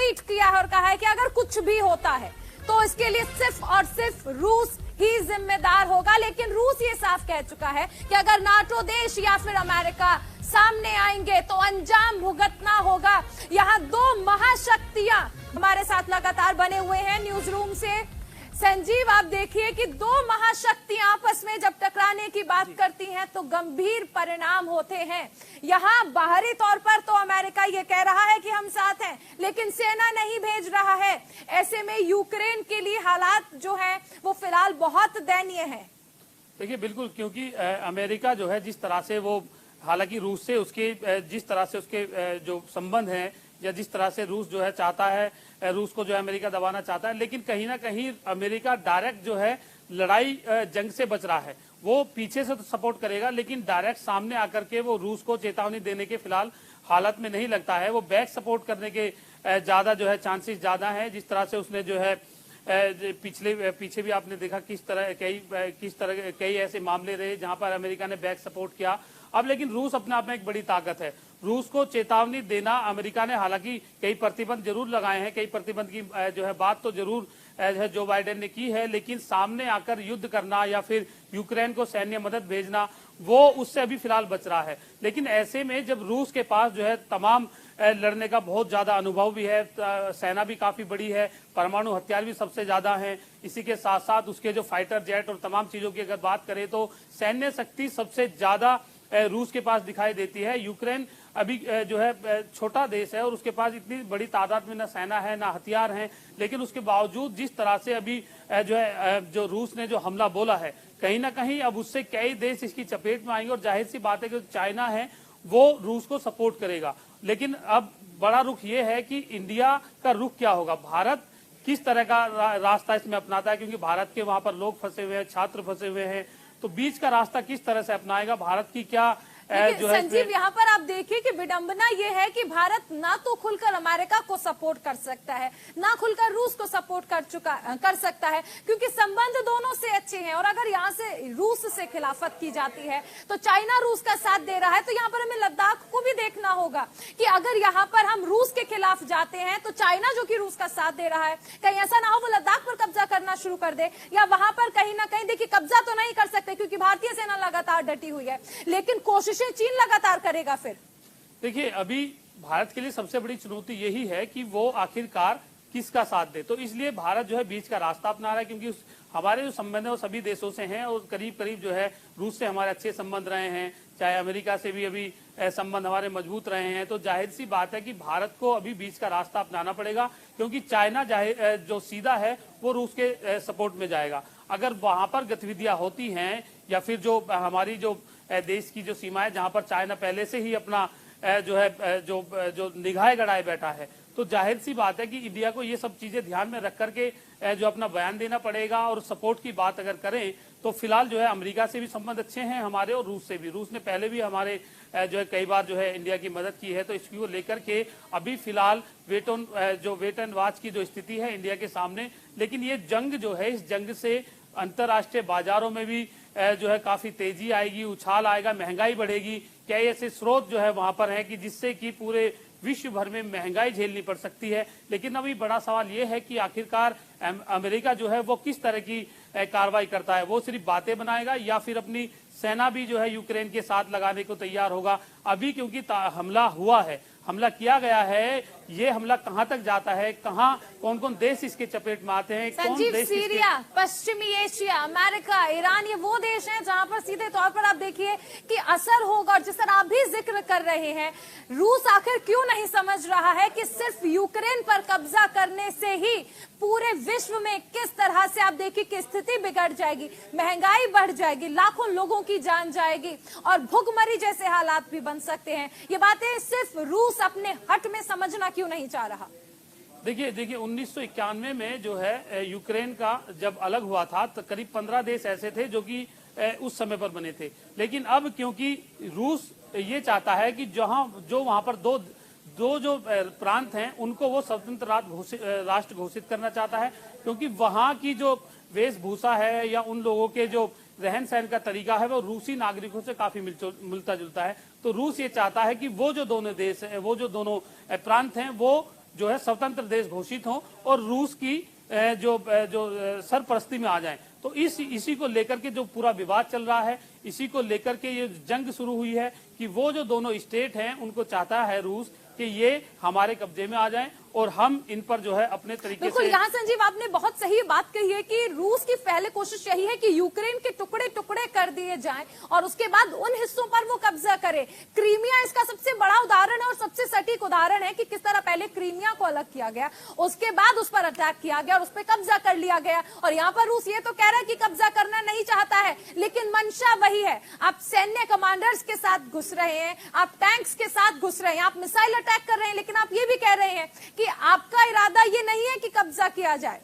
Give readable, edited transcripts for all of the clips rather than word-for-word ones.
Tweet किया है और कहा है कि अगर कुछ भी होता है तो इसके लिए सिर्फ और सिर्फ रूस ही जिम्मेदार होगा। लेकिन रूस ये साफ कह चुका है कि अगर नाटो देश या फिर अमेरिका सामने आएंगे तो अंजाम भुगतना होगा। यहाँ दो महाशक्तियां हमारे साथ लगातार बने हुए हैं न्यूज रूम से। संजीव, आप देखिए कि दो महाशक्तियां आपस में जब टकराने की बात करती हैं तो गंभीर परिणाम होते हैं। यहाँ बाहरी तौर पर तो अमेरिका ये कह रहा है कि हम साथ हैं, लेकिन सेना नहीं भेज रहा है। ऐसे में यूक्रेन के लिए हालात जो है वो फिलहाल बहुत दयनीय है। देखिए बिल्कुल, क्योंकि अमेरिका जो है जिस तरह से वो, हालांकि रूस से उसके जिस तरह से उसके जो संबंध हैं या जिस तरह से रूस जो है चाहता है, रूस को जो है अमेरिका दबाना चाहता है, लेकिन कहीं ना कहीं अमेरिका डायरेक्ट जो है लड़ाई जंग से बच रहा है। वो पीछे से तो सपोर्ट करेगा, लेकिन डायरेक्ट सामने आकर के वो रूस को चेतावनी देने के फिलहाल हालत में नहीं लगता है। वो बैक सपोर्ट करने के ज्यादा जो है चांसेस ज्यादा है। जिस तरह से उसने जो है पीछे भी आपने देखा किस तरह कई ऐसे मामले रहे जहां पर अमेरिका ने बैक सपोर्ट किया। अब लेकिन रूस अपने आप में एक बड़ी ताकत है। रूस को चेतावनी देना अमेरिका ने, हालांकि कई प्रतिबंध जरूर लगाए हैं, कई प्रतिबंध की जो है बात तो जरूर जो बाइडेन ने की है, लेकिन सामने आकर युद्ध करना या फिर यूक्रेन को सैन्य मदद भेजना, वो उससे अभी फिलहाल बच रहा है। लेकिन ऐसे में जब रूस के पास जो है तमाम लड़ने का बहुत ज्यादा अनुभव भी है, सेना भी काफी बड़ी है, परमाणु हथियार भी सबसे ज्यादा है, इसी के साथ साथ उसके जो फाइटर जेट और तमाम चीजों की अगर बात करें तो सैन्य शक्ति सबसे ज्यादा रूस के पास दिखाई देती है। यूक्रेन अभी जो है छोटा देश है और उसके पास इतनी बड़ी तादाद में ना सेना है ना हथियार हैं, लेकिन उसके बावजूद जिस तरह से अभी जो है जो रूस ने जो हमला बोला है, कहीं ना कहीं अब उससे कई देश इसकी चपेट में आएंगे और जाहिर सी बात है कि चाइना है वो रूस को सपोर्ट करेगा। लेकिन अब बड़ा रुख ये है कि इंडिया का रुख क्या होगा, भारत किस तरह का रास्ता इसमें अपनाता है, क्योंकि भारत के वहां पर लोग फंसे हुए हैं, छात्र फंसे हुए हैं, तो बीच का रास्ता किस तरह से अपनाएगा भारत की क्या जो है। संजीव, यहाँ पर आप देखिए कि विडंबना ये है कि भारत ना तो खुलकर अमेरिका को सपोर्ट कर सकता है, ना खुलकर रूस को सपोर्ट कर सकता है, क्योंकि संबंध दोनों से अच्छे हैं। और अगर यहाँ से रूस से खिलाफत की जाती है तो चाइना रूस का साथ दे रहा है, तो यहाँ पर हमें लद्दाख को भी देखना होगा कि अगर यहाँ पर हम रूस के खिलाफ जाते हैं तो चाइना जो कि रूस का साथ दे रहा है, कहीं ऐसा ना हो वो लद्दाख पर कब्जा करना शुरू कर दे, या वहां पर कहीं ना कहीं देखिए कब्जा तो नहीं कर सकते क्योंकि भारतीय सेना लगातार डटी हुई है, लेकिन कोशिश चीन लगातार करेगा। फिर देखिए अभी भारत के लिए सबसे बड़ी चुनौती यही है कि वो आखिरकार किसका साथ दे। तो इसलिए भारत जो है बीच का रास्ता अपना रहा है, क्योंकि हमारे जो संबंध है वो सभी देशों से हैं और करीब करीब जो है रूस से हमारे अच्छे संबंध रहे हैं, चाहे अमेरिका से भी अभी संबंध हमारे मजबूत रहे हैं। तो जाहिर सी बात है कि भारत को अभी बीच का रास्ता अपनाना पड़ेगा, क्योंकि चाइना जो सीधा है वो रूस के सपोर्ट में जाएगा। अगर वहां पर गतिविधियां होती हैं या फिर जो हमारी जो देश की जो सीमा है जहां पर चाइना पहले से ही अपना जो है जो निगाहें गड़ाए बैठा है, तो जाहिर सी बात है कि इंडिया को ये सब चीजें ध्यान में रख करके जो अपना बयान देना पड़ेगा। और सपोर्ट की बात अगर करें तो फिलहाल जो है अमेरिका से भी संबंध अच्छे हैं हमारे और रूस से भी। रूस ने पहले भी हमारे जो है कई बार जो है इंडिया की मदद की है, तो इसको लेकर के अभी फिलहाल वेट एंड वॉच की जो स्थिति है इंडिया के सामने। लेकिन ये जंग जो है, इस जंग से अंतर्राष्ट्रीय बाजारों में भी जो है काफी तेजी आएगी, उछाल आएगा, महंगाई बढ़ेगी। कई ऐसे स्रोत जो है वहां पर हैं कि जिससे कि पूरे विश्व भर में महंगाई झेलनी पड़ सकती है। लेकिन अभी बड़ा सवाल ये है कि आखिरकार अमेरिका जो है वो किस तरह की कार्रवाई करता है, वो सिर्फ बातें बनाएगा या फिर अपनी सेना भी जो है यूक्रेन के साथ लगाने को तैयार होगा। अभी क्योंकि हमला हुआ है, हमला किया गया है, ये हमला कहां तक जाता है, कहां कौन कौन देश इसके चपेट में आते हैं, कौन देश सीरिया, पश्चिमी एशिया, अमेरिका, ईरान, ये वो देश हैं जहां पर सीधे तौर पर आप देखिए कि असर होगा। और जिस तरह आप भी जिक्र कर रहे हैं, रूस आखिर क्यों नहीं समझ रहा है कि सिर्फ यूक्रेन पर कब्जा करने से ही पूरे विश्व में किस तरह से आप देखिए कि स्थिति बिगड़ जाएगी, महंगाई बढ़ जाएगी, लाखों लोगों की जान जाएगी और भुखमरी जैसे हालात भी बन सकते हैं। ये बातें सिर्फ रूस अपने हट में समझना क्यों नहीं चाह रहा। देखिए 1991 में जो है यूक्रेन का जब अलग हुआ था तो करीब 15 देश ऐसे थे जो कि उस समय पर बने थे। लेकिन अब क्योंकि रूस ये चाहता है कि जो वहां पर दो जो प्रांत हैं उनको वो स्वतंत्र राष्ट्र घोषित करना चाहता है, क्योंकि वहां की जो वेशभूषा है या उन लोगों के जो रहन सहन का तरीका है वो रूसी नागरिकों से काफी मिलता जुलता है। तो रूस ये चाहता है कि वो जो दोनों देश है, वो जो दोनों प्रांत हैं, वो जो है स्वतंत्र देश घोषित हों और रूस की जो सरपरस्ती में आ जाएं। तो इसी को लेकर के जो पूरा विवाद चल रहा है, इसी को लेकर के ये जंग शुरू हुई है कि वो जो दोनों स्टेट हैं उनको चाहता है रूस कि ये हमारे कब्जे में आ जाएं और हम इन पर जो है अपने तरीके से। यहाँ संजीव आपने बहुत सही बात कही है कि रूस की पहले कोशिश यही है कि यूक्रेन के टुकड़े टुकड़े कर दिए जाएं और उसके बाद उन हिस्सों पर वो कब्जा करे। क्रीमिया इसका सबसे बड़ा उदाहरण है और सबसे सटीक उदाहरण है कि किस तरह पहले क्रीमिया को अलग किया गया, उसके बाद उस पर अटैक किया गया और उस पर कब्जा कर लिया गया। और यहाँ पर रूस ये तो कह रहा है कि कब्जा करना नहीं चाहता है, लेकिन मंशा वही है। आप सैन्य कमांडर्स के साथ घुस रहे हैं, आप टैंक्स के साथ घुस रहे हैं, आप मिसाइल अटैक कर रहे हैं, लेकिन आप ये भी कह रहे हैं कि आपका इरादा ये नहीं है कि कब्जा किया जाए।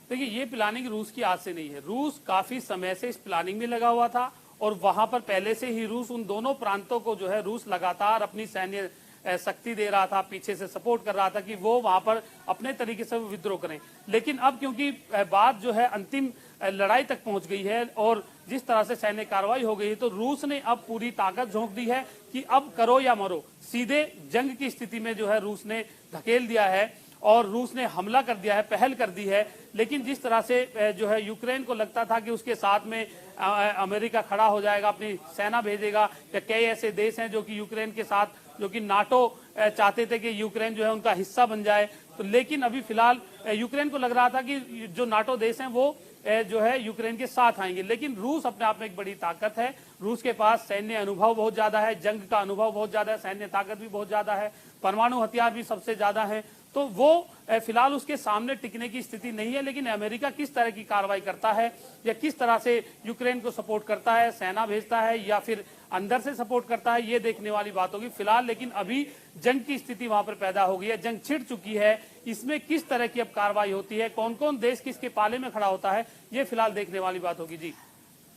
देखिए, ये प्लानिंग रूस की आज से नहीं है। रूस काफी समय से इस प्लानिंग में लगा हुआ था और वहां पर पहले से ही रूस उन दोनों प्रांतों को जो है रूस लगातार अपनी सैन्य शक्ति दे रहा था, पीछे से सपोर्ट कर रहा था कि वो वहां पर अपने तरीके से विद्रोह करें। लेकिन अब क्योंकि बात जो है अंतिम लड़ाई तक पहुंच गई है और जिस तरह से सैन्य कार्रवाई हो गई है, तो रूस ने अब पूरी ताकत झोंक दी है कि अब करो या मरो। सीधे जंग की स्थिति में जो है रूस ने धकेल दिया है और रूस ने हमला कर दिया है, पहल कर दी है। लेकिन जिस तरह से जो है यूक्रेन को लगता था कि उसके साथ में अमेरिका खड़ा हो जाएगा, अपनी सेना भेजेगा, या कई ऐसे देश हैं जो कि यूक्रेन के साथ, जो कि नाटो चाहते थे कि यूक्रेन जो है उनका हिस्सा बन जाए। तो लेकिन अभी फिलहाल यूक्रेन को लग रहा था कि जो नाटो देश हैं वो जो है यूक्रेन के साथ आएंगे। लेकिन रूस अपने आप में एक बड़ी ताकत है, रूस के पास सैन्य अनुभव बहुत ज्यादा है, जंग का अनुभव बहुत ज्यादा है, सैन्य ताकत भी बहुत ज्यादा है, परमाणु हथियार भी सबसे ज्यादा है। तो वो फिलहाल उसके सामने टिकने की स्थिति नहीं है। लेकिन अमेरिका किस तरह की कार्रवाई करता है या किस तरह से यूक्रेन को सपोर्ट करता है, सेना भेजता है या फिर अंदर से सपोर्ट करता है, ये देखने वाली बात होगी फिलहाल। लेकिन अभी जंग की स्थिति वहां पर पैदा हो गई है, जंग छिड़ चुकी है। इसमें किस तरह की अब कार्रवाई होती है, कौन कौन देश किसके पाले में खड़ा होता है, ये फिलहाल देखने वाली बात होगी। जी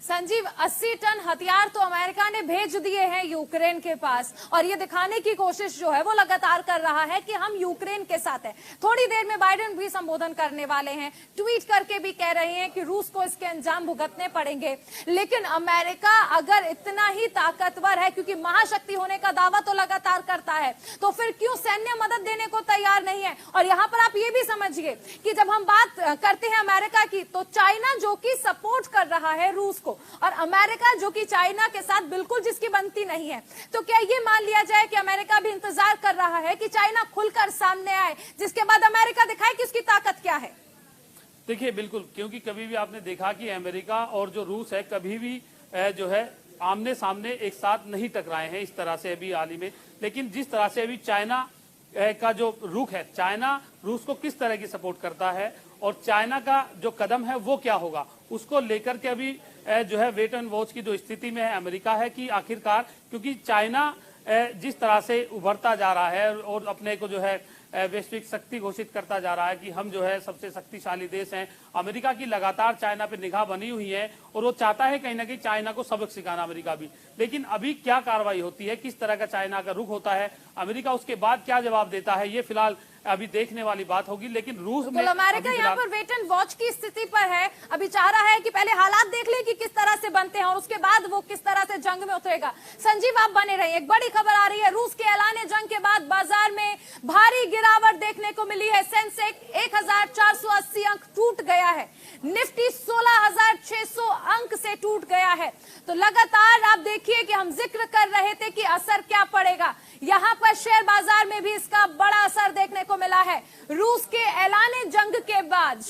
संजीव, 80 टन हथियार तो अमेरिका ने भेज दिए हैं यूक्रेन के पास और ये दिखाने की कोशिश जो है वो लगातार कर रहा है कि हम यूक्रेन के साथ हैं। थोड़ी देर में बाइडेन भी संबोधन करने वाले हैं, ट्वीट करके भी कह रहे हैं कि रूस को इसके अंजाम भुगतने पड़ेंगे। लेकिन अमेरिका अगर इतना ही ताकतवर है, क्योंकि महाशक्ति होने का दावा तो लगातार करता है, तो फिर क्यों सैन्य मदद देने को तैयार नहीं है। और यहाँ पर आप ये भी समझिए कि जब हम बात करते हैं अमेरिका की, तो चाइना जो कि सपोर्ट कर रहा है रूस और अमेरिका जो कि चाइना के साथ बिल्कुल जिसकी बनती नहीं है, तो क्या ये मान लिया जाए कि अमेरिका भी इंतजार कर रहा है कि चाइना खुलकर सामने आए, जिसके बाद अमेरिका दिखाए कि उसकी ताकत क्या है। देखिए, बिल्कुल, क्योंकि कभी भी आपने देखा कि अमेरिका और जो रूस है कभी भी जो है आमने सामने एक साथ नहीं टकराए हैं इस तरह से अभी हाल ही में। लेकिन जिस तरह से अभी चाइना का जो रुख है, चाइना रूस को किस तरह की सपोर्ट करता है और चाइना का जो कदम है वो क्या होगा, उसको लेकर के अभी जो है वेट एंड वॉच की जो स्थिति में है अमेरिका है कि आखिरकार, क्योंकि चाइना जिस तरह से उभरता जा रहा है और अपने को जो है वैश्विक शक्ति घोषित करता जा रहा है कि हम जो है सबसे शक्तिशाली देश हैं। अमेरिका की लगातार चाइना पे निगाह बनी हुई है और वो चाहता है कहीं ना कहीं चाइना को सबक सिखाना, अमेरिका भी। लेकिन अभी क्या कार्रवाई होती है, किस तरह का चाइना का रुख होता है, अमेरिका उसके बाद क्या जवाब देता है, ये फिलहाल अभी देखने वाली बात होगी। लेकिन रूस में अमेरिका यहाँ पर वेट एंड वॉच की स्थिति पर है, अभी चाह रहा है कि पहले हालात देख ले कि किस तरह से बनते हैं और उसके बाद वो किस तरह से जंग में उतरेगा। संजीव, आप बने रहिए, एक बड़ी खबर आ रही है। रूस के ऐलान जंग के बाद बाजार में भारी गिरावट देखने को मिली है। सेंसेक्स 1480 अंक टूट गया है, निफ्टी 16,600 अंक से टूट गया है। तो लगातार आप देखिए कि हम जिक्र कर रहे थे कि असर क्या पड़ेगा, यहाँ पर शेयर बाजार में भी इसका बड़ा असर देखने को मिला है। रूस के ऐलान जंग के बाद